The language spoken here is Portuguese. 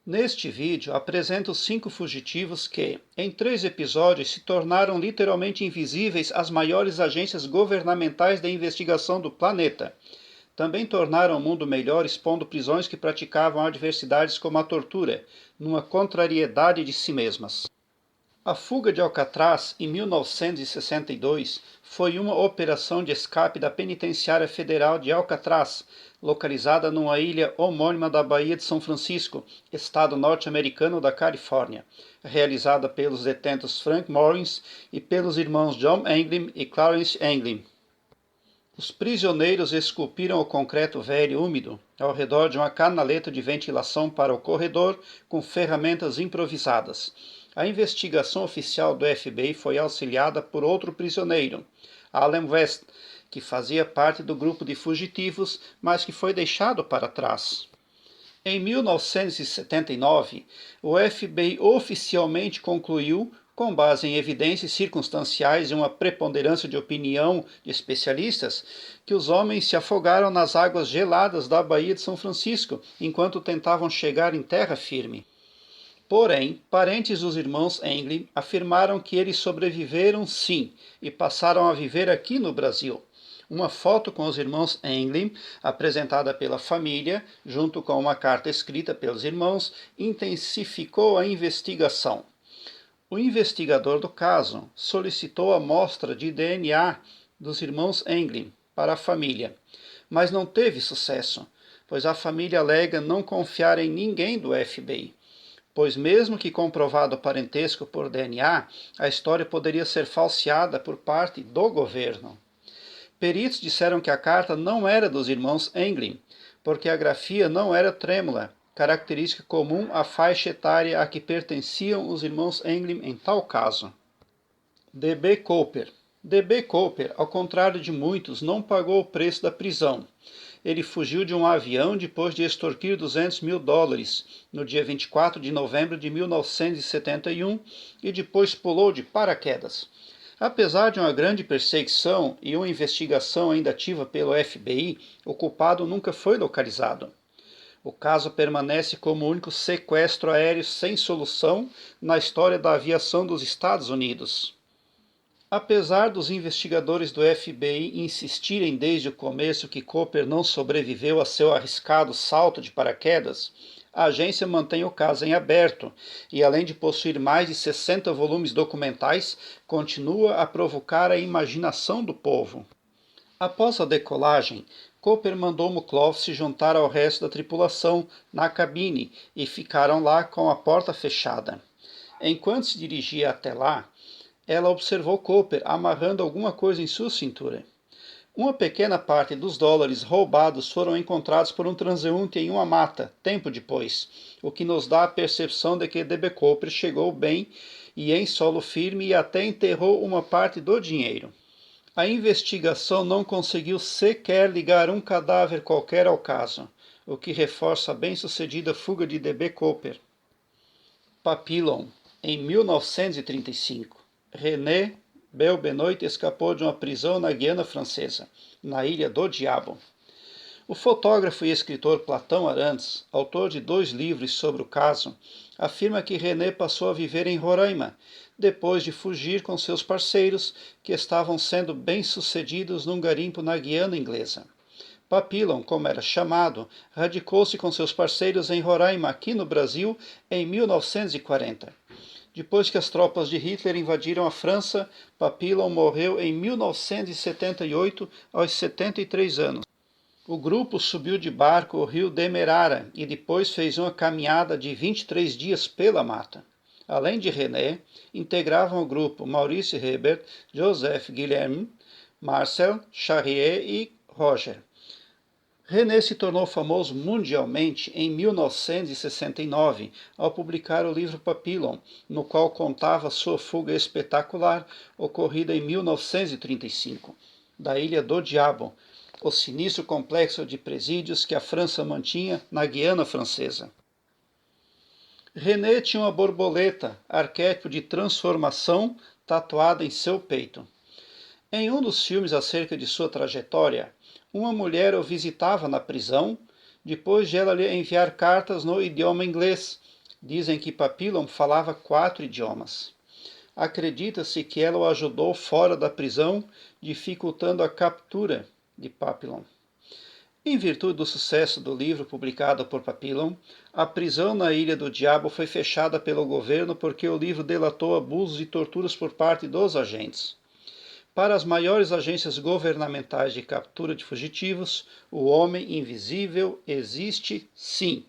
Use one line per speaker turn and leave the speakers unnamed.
Neste vídeo, apresento 5 fugitivos que, em 3 episódios, se tornaram literalmente invisíveis às maiores agências governamentais de investigação do planeta. Também tornaram o mundo melhor expondo prisões que praticavam adversidades como a tortura, numa contrariedade de si mesmas. A fuga de Alcatraz, em 1962, foi uma operação de escape da Penitenciária Federal de Alcatraz, localizada numa ilha homônima da Baía de São Francisco, estado norte-americano da Califórnia, realizada pelos detentos Frank Morris e pelos irmãos John Anglin e Clarence Anglin. Os prisioneiros esculpiram o concreto velho e úmido ao redor de uma canaleta de ventilação para o corredor com ferramentas improvisadas. A investigação oficial do FBI foi auxiliada por outro prisioneiro, Allen West, que fazia parte do grupo de fugitivos, mas que foi deixado para trás. Em 1979, o FBI oficialmente concluiu, com base em evidências circunstanciais e uma preponderância de opinião de especialistas, que os homens se afogaram nas águas geladas da Baía de São Francisco enquanto tentavam chegar em terra firme. Porém, parentes dos irmãos Anglin afirmaram que eles sobreviveram sim e passaram a viver aqui no Brasil. Uma foto com os irmãos Anglin, apresentada pela família, junto com uma carta escrita pelos irmãos, intensificou a investigação. O investigador do caso solicitou a amostra de DNA dos irmãos Anglin para a família, mas não teve sucesso, pois a família alega não confiar em ninguém do FBI. Pois mesmo que comprovado o parentesco por DNA, a história poderia ser falseada por parte do governo. Peritos disseram que a carta não era dos irmãos Anglin, porque a grafia não era trêmula, característica comum à faixa etária a que pertenciam os irmãos Anglin em tal caso. D.B. Cooper. D.B. Cooper, ao contrário de muitos, não pagou o preço da prisão. Ele fugiu de um avião depois de extorquir $200 mil no dia 24 de novembro de 1971 e depois pulou de paraquedas. Apesar de uma grande perseguição e uma investigação ainda ativa pelo FBI, o culpado nunca foi localizado. O caso permanece como o único sequestro aéreo sem solução na história da aviação dos Estados Unidos. Apesar dos investigadores do FBI insistirem desde o começo que Cooper não sobreviveu a seu arriscado salto de paraquedas, a agência mantém o caso em aberto e, além de possuir mais de 60 volumes documentais, continua a provocar a imaginação do povo. Após a decolagem, Cooper mandou Mukloff se juntar ao resto da tripulação na cabine e ficaram lá com a porta fechada. Enquanto se dirigia até lá, ela observou Cooper amarrando alguma coisa em sua cintura. Uma pequena parte dos dólares roubados foram encontrados por um transeunte em uma mata, tempo depois, o que nos dá a percepção de que D.B. Cooper chegou bem e em solo firme e até enterrou uma parte do dinheiro. A investigação não conseguiu sequer ligar um cadáver qualquer ao caso, o que reforça a bem-sucedida fuga de D.B. Cooper. Papillon, em 1935. René Bell-Benoit escapou de uma prisão na Guiana Francesa, na Ilha do Diabo. O fotógrafo e escritor Platão Arantes, autor de 2 livros sobre o caso, afirma que René passou a viver em Roraima, depois de fugir com seus parceiros, que estavam sendo bem-sucedidos num garimpo na Guiana Inglesa. Papillon, como era chamado, radicou-se com seus parceiros em Roraima, aqui no Brasil, em 1940. Depois que as tropas de Hitler invadiram a França, Papillon morreu em 1978, aos 73 anos. O grupo subiu de barco o rio Demerara e depois fez uma caminhada de 23 dias pela mata. Além de René, integravam o grupo Maurice Hebert, Joseph Guilherme, Marcel, Charrier e Roger. René se tornou famoso mundialmente em 1969 ao publicar o livro Papillon, no qual contava sua fuga espetacular ocorrida em 1935, da Ilha do Diabo, o sinistro complexo de presídios que a França mantinha na Guiana Francesa. René tinha uma borboleta, arquétipo de transformação, tatuada em seu peito. Em um dos filmes acerca de sua trajetória, uma mulher o visitava na prisão, depois de ela lhe enviar cartas no idioma inglês. Dizem que Papillon falava 4 idiomas. Acredita-se que ela o ajudou fora da prisão, dificultando a captura de Papillon. Em virtude do sucesso do livro publicado por Papillon, a prisão na Ilha do Diabo foi fechada pelo governo porque o livro delatou abusos e torturas por parte dos agentes. Para as maiores agências governamentais de captura de fugitivos, o homem invisível existe sim.